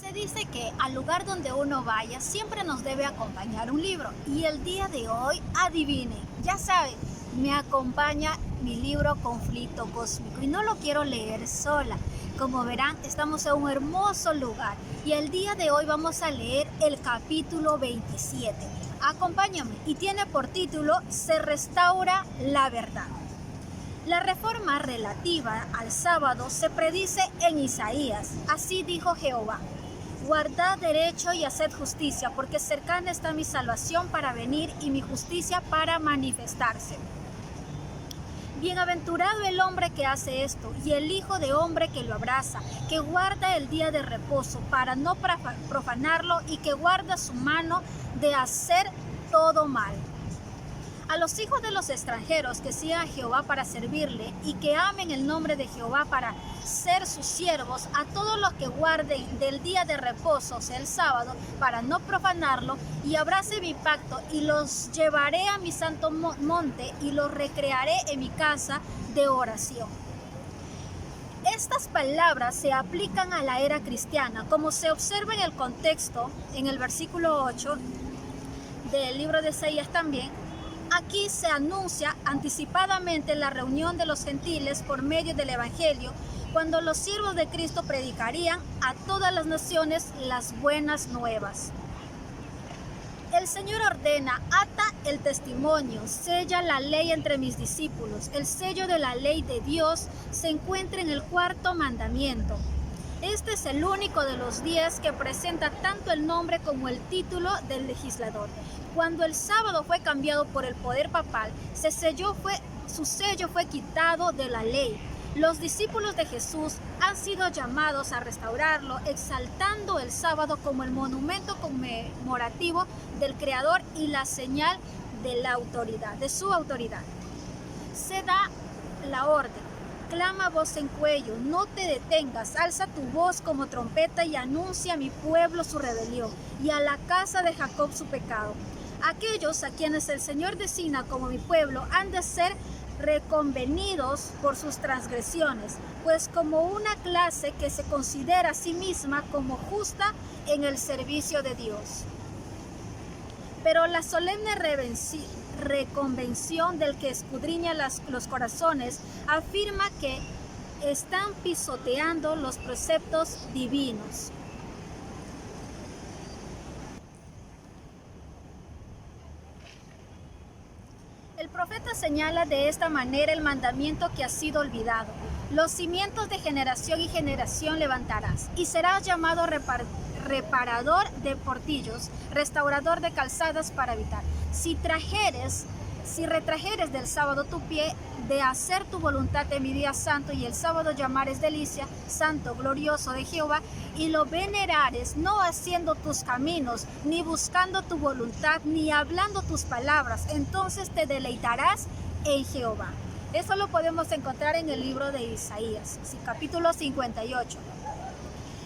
Se dice que al lugar donde uno vaya siempre nos debe acompañar un libro. Y el día de hoy, adivinen, ya saben, me acompaña mi libro Conflicto Cósmico y no lo quiero leer sola. Como verán, estamos en un hermoso lugar y el día de hoy vamos a leer el capítulo 27. Acompáñame y tiene por título Se restaura la verdad. La reforma relativa al sábado se predice en Isaías. Así dijo Jehová: guardad derecho y haced justicia, porque cercana está mi salvación para venir y mi justicia para manifestarse. Bienaventurado el hombre que hace esto, y el hijo de hombre que lo abraza, que guarda el día de reposo para no profanarlo y que guarda su mano de hacer todo mal. A los hijos de los extranjeros que sigan a Jehová para servirle y que amen el nombre de Jehová para ser sus siervos, a todos los que guarden del día de reposo, o sea el sábado, para no profanarlo, y abrace mi pacto, y los llevaré a mi santo monte y los recrearé en mi casa de oración. Estas palabras se aplican a la era cristiana, como se observa en el contexto, en el versículo 8 del libro de Isaías también. Aquí se anuncia anticipadamente la reunión de los gentiles por medio del Evangelio, cuando los siervos de Cristo predicarían a todas las naciones las buenas nuevas. El Señor ordena: ata el testimonio, sella la ley entre mis discípulos. El sello de la ley de Dios se encuentra en el cuarto mandamiento. Este es el único de los 10 que presenta tanto el nombre como el título del legislador. Cuando el sábado fue cambiado por el poder papal, su sello fue quitado de la ley. Los discípulos de Jesús han sido llamados a restaurarlo, exaltando el sábado como el monumento conmemorativo del Creador y la señal de la autoridad, de su autoridad. Se da la orden: clama a voz en cuello, no te detengas, alza tu voz como trompeta y anuncia a mi pueblo su rebelión y a la casa de Jacob su pecado. Aquellos a quienes el Señor designa como mi pueblo han de ser reconvenidos por sus transgresiones, pues como una clase que se considera a sí misma como justa en el servicio de Dios. Pero la solemne reconvención del que escudriña los corazones afirma que están pisoteando los preceptos divinos. El profeta señala de esta manera el mandamiento que ha sido olvidado: los cimientos de generación y generación levantarás, y serás llamado reparador de portillos, restaurador de calzadas para habitar. Si retrajeres del sábado tu pie de hacer tu voluntad en mi día santo, y el sábado llamares delicia, santo, glorioso de Jehová, y lo venerares, no haciendo tus caminos, ni buscando tu voluntad, ni hablando tus palabras, entonces te deleitarás en Jehová. Eso lo podemos encontrar en el libro de Isaías, capítulo 58.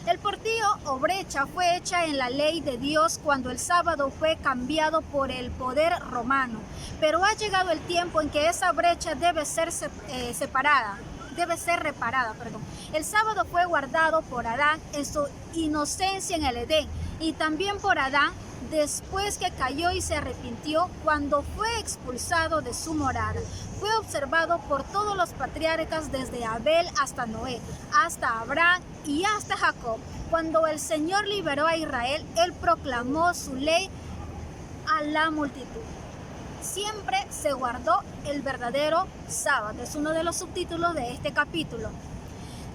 El portillo o brecha fue hecha en la ley de Dios cuando el sábado fue cambiado por el poder romano, pero ha llegado el tiempo en que esa brecha debe ser reparada. El sábado fue guardado por Adán en su inocencia en el Edén, y también por Adán después que cayó y se arrepintió cuando fue expulsado de su morada. Fue observado por todos los patriarcas desde Abel hasta Noé, hasta Abraham y hasta Jacob. Cuando el Señor liberó a Israel, Él proclamó su ley a la multitud. Siempre se guardó el verdadero sábado. Es uno de los subtítulos de este capítulo.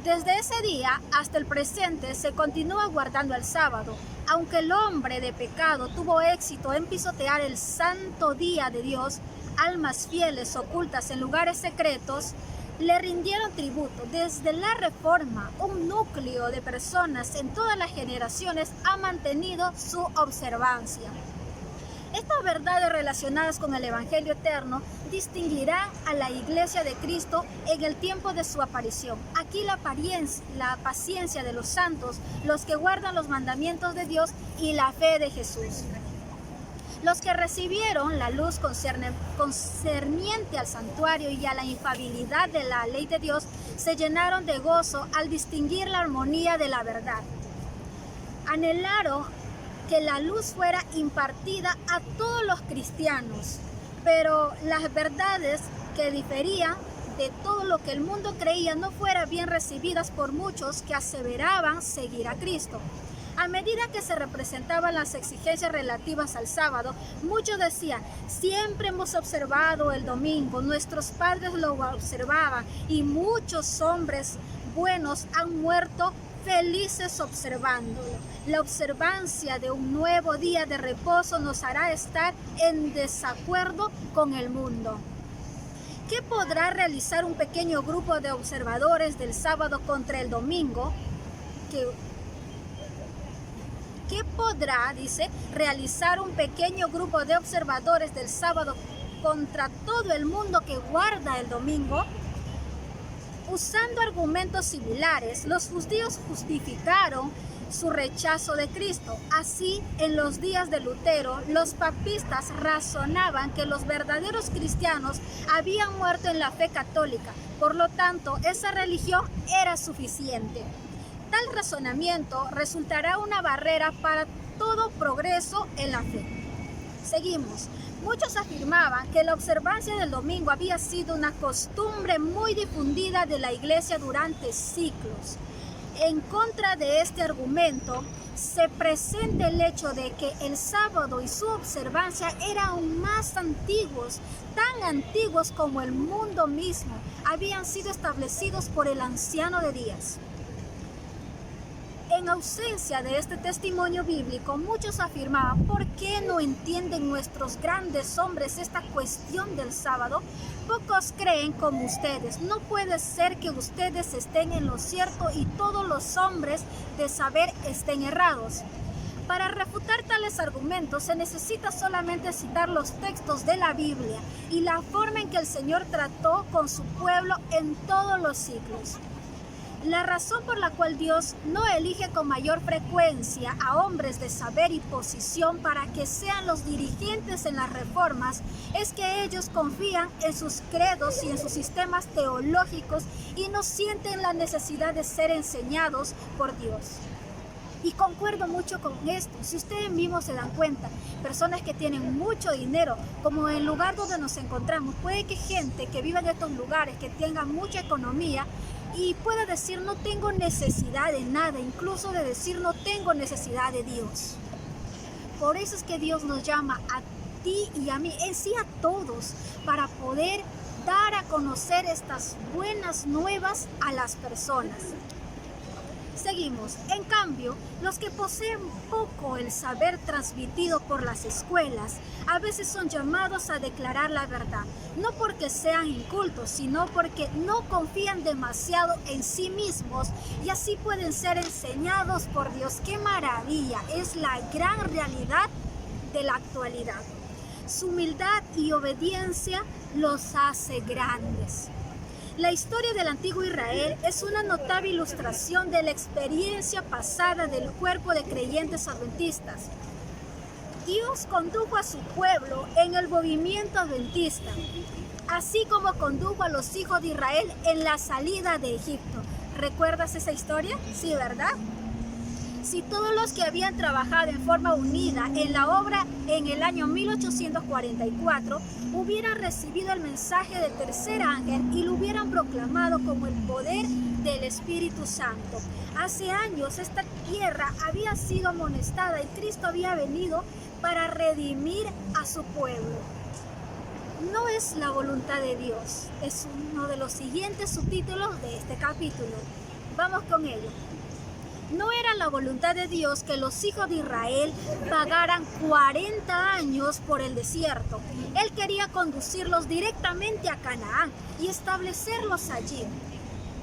Desde ese día hasta el presente se continúa guardando el sábado. Aunque el hombre de pecado tuvo éxito en pisotear el santo día de Dios, almas fieles ocultas en lugares secretos le rindieron tributo. Desde la Reforma, un núcleo de personas en todas las generaciones ha mantenido su observancia. Estas verdades relacionadas con el Evangelio eterno distinguirán a la Iglesia de Cristo en el tiempo de su aparición. Aquí la paciencia de los santos, los que guardan los mandamientos de Dios y la fe de Jesús. Los que recibieron la luz concerniente al santuario y a la infalibilidad de la ley de Dios se llenaron de gozo al distinguir la armonía de la verdad. Anhelaron que la luz fuera impartida a todos los cristianos, pero las verdades que diferían de todo lo que el mundo creía no fueran bien recibidas por muchos que aseveraban seguir a Cristo. A medida que se representaban las exigencias relativas al sábado, muchos decían: siempre hemos observado el domingo, nuestros padres lo observaban y muchos hombres buenos han muerto felices observándolo. La observancia de un nuevo día de reposo nos hará estar en desacuerdo con el mundo. ¿Qué podrá realizar un pequeño grupo de observadores del sábado contra el domingo? ¿Qué podrá, realizar un pequeño grupo de observadores del sábado contra todo el mundo que guarda el domingo? Usando argumentos similares, los judíos justificaron su rechazo de Cristo. Así, en los días de Lutero, los papistas razonaban que los verdaderos cristianos habían muerto en la fe católica. Por lo tanto, esa religión era suficiente. Tal razonamiento resultará una barrera para todo progreso en la fe. Seguimos. Muchos afirmaban que la observancia del domingo había sido una costumbre muy difundida de la Iglesia durante siglos. En contra de este argumento, se presenta el hecho de que el sábado y su observancia eran aún más antiguos, tan antiguos como el mundo mismo, habían sido establecidos por el anciano de días. En ausencia de este testimonio bíblico, muchos afirmaban: ¿por qué no entienden nuestros grandes hombres esta cuestión del sábado? Pocos creen como ustedes. No puede ser que ustedes estén en lo cierto y todos los hombres de saber estén errados. Para refutar tales argumentos se necesita solamente citar los textos de la Biblia y la forma en que el Señor trató con su pueblo en todos los siglos. La razón por la cual Dios no elige con mayor frecuencia a hombres de saber y posición para que sean los dirigentes en las reformas es que ellos confían en sus credos y en sus sistemas teológicos y no sienten la necesidad de ser enseñados por Dios. Y concuerdo mucho con esto. Si ustedes mismos se dan cuenta, personas que tienen mucho dinero, como en el lugar donde nos encontramos, puede que gente que viva en estos lugares, que tenga mucha economía, y pueda decir: no tengo necesidad de nada, incluso de decir: no tengo necesidad de Dios. Por eso es que Dios nos llama a ti y a mí, en sí a todos, para poder dar a conocer estas buenas nuevas a las personas. Seguimos. En cambio, los que poseen poco el saber transmitido por las escuelas, a veces son llamados a declarar la verdad, no porque sean incultos, sino porque no confían demasiado en sí mismos y así pueden ser enseñados por Dios. ¡Qué maravilla! Es la gran realidad de la actualidad. Su humildad y obediencia los hace grandes. La historia del antiguo Israel es una notable ilustración de la experiencia pasada del cuerpo de creyentes adventistas. Dios condujo a su pueblo en el movimiento adventista, así como condujo a los hijos de Israel en la salida de Egipto. ¿Recuerdas esa historia? Sí, ¿verdad? Si todos los que habían trabajado en forma unida en la obra en el año 1844 hubieran recibido el mensaje del tercer ángel y lo hubieran proclamado como el poder del Espíritu Santo. Hace años esta tierra había sido amonestada y Cristo había venido para redimir a su pueblo. No es la voluntad de Dios, es uno de los siguientes subtítulos de este capítulo. Vamos con ello. No era la voluntad de Dios que los hijos de Israel vagaran 40 años por el desierto. Él quería conducirlos directamente a Canaán y establecerlos allí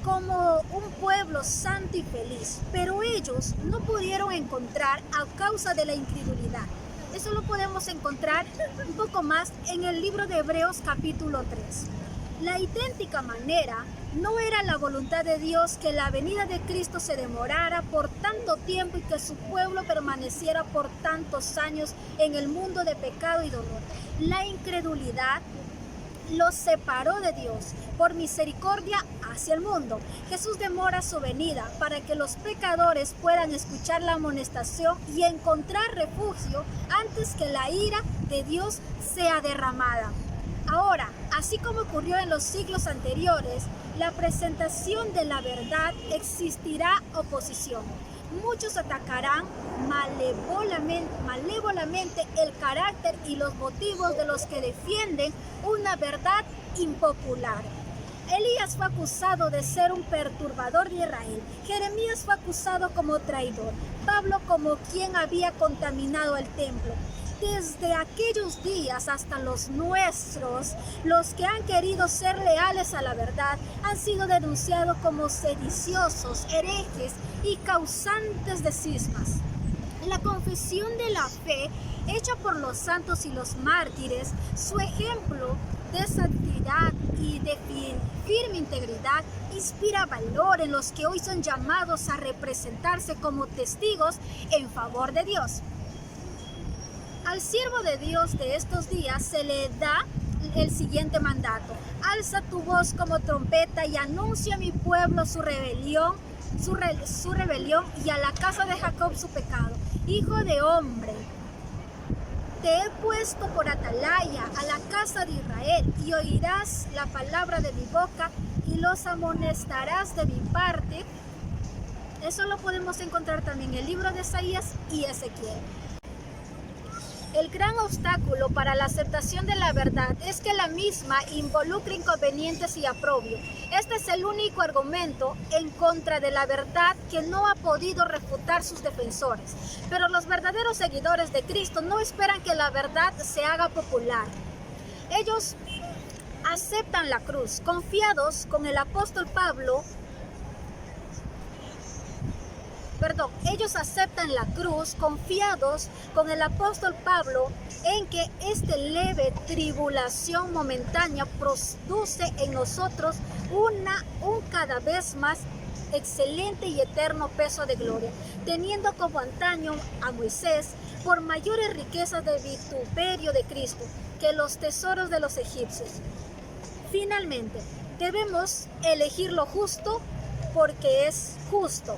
como un pueblo santo y feliz. Pero ellos no pudieron encontrar a causa de la incredulidad. Eso lo podemos encontrar un poco más en el libro de Hebreos capítulo 3. La idéntica manera, no era la voluntad de Dios que la venida de Cristo se demorara por tanto tiempo y que su pueblo permaneciera por tantos años en el mundo de pecado y dolor. La incredulidad los separó de Dios por misericordia hacia el mundo. Jesús demora su venida para que los pecadores puedan escuchar la amonestación y encontrar refugio antes que la ira de Dios sea derramada. Ahora, así como ocurrió en los siglos anteriores, la presentación de la verdad existirá oposición. Muchos atacarán malévolamente el carácter y los motivos de los que defienden una verdad impopular. Elías fue acusado de ser un perturbador de Israel. Jeremías fue acusado como traidor. Pablo como quien había contaminado el templo. Desde aquellos días hasta los nuestros, los que han querido ser leales a la verdad han sido denunciados como sediciosos, herejes y causantes de cismas. La confesión de la fe hecha por los santos y los mártires, su ejemplo de santidad y de firme integridad, inspira valor en los que hoy son llamados a representarse como testigos en favor de Dios. Al siervo de Dios de estos días se le da el siguiente mandato: alza tu voz como trompeta y anuncia a mi pueblo su rebelión y a la casa de Jacob su pecado. Hijo de hombre, te he puesto por atalaya a la casa de Israel, y oirás la palabra de mi boca y los amonestarás de mi parte. Eso lo podemos encontrar también en el libro de Isaías y Ezequiel. El gran obstáculo para la aceptación de la verdad es que la misma involucra inconvenientes y aprobio. Este es el único argumento en contra de la verdad que no ha podido refutar sus defensores. Pero los verdaderos seguidores de Cristo no esperan que la verdad se haga popular. Ellos aceptan la cruz, confiados con el apóstol Pablo. Ellos aceptan la cruz confiados con el apóstol Pablo en que esta leve tribulación momentánea produce en nosotros un cada vez más excelente y eterno peso de gloria, teniendo como antaño a Moisés por mayores riquezas de vituperio de Cristo que los tesoros de los egipcios. Finalmente, debemos elegir lo justo porque es justo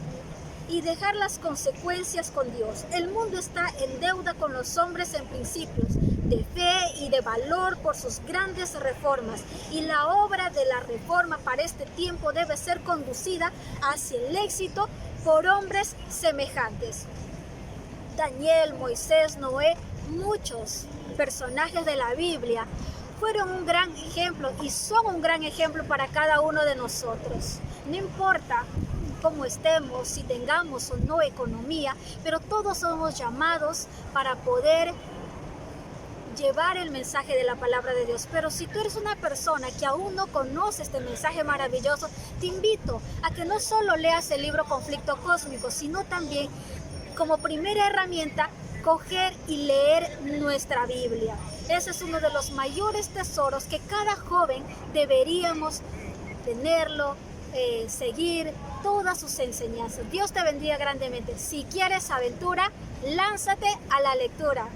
y dejar las consecuencias con Dios. El mundo está en deuda con los hombres en principios de fe y de valor por sus grandes reformas, y la obra de la reforma para este tiempo debe ser conducida hacia el éxito por hombres semejantes. Daniel, Moisés, Noé, muchos personajes de la Biblia fueron un gran ejemplo y son un gran ejemplo para cada uno de nosotros. No importa cómo estemos, si tengamos o no economía, pero todos somos llamados para poder llevar el mensaje de la palabra de Dios. Pero si tú eres una persona que aún no conoce este mensaje maravilloso, te invito a que no solo leas el libro Conflicto Cósmico, sino también como primera herramienta coger y leer nuestra Biblia. Ese es uno de los mayores tesoros que cada joven deberíamos tenerlo, seguir todas sus enseñanzas. Dios te bendiga grandemente. Si quieres aventura, lánzate a la lectura.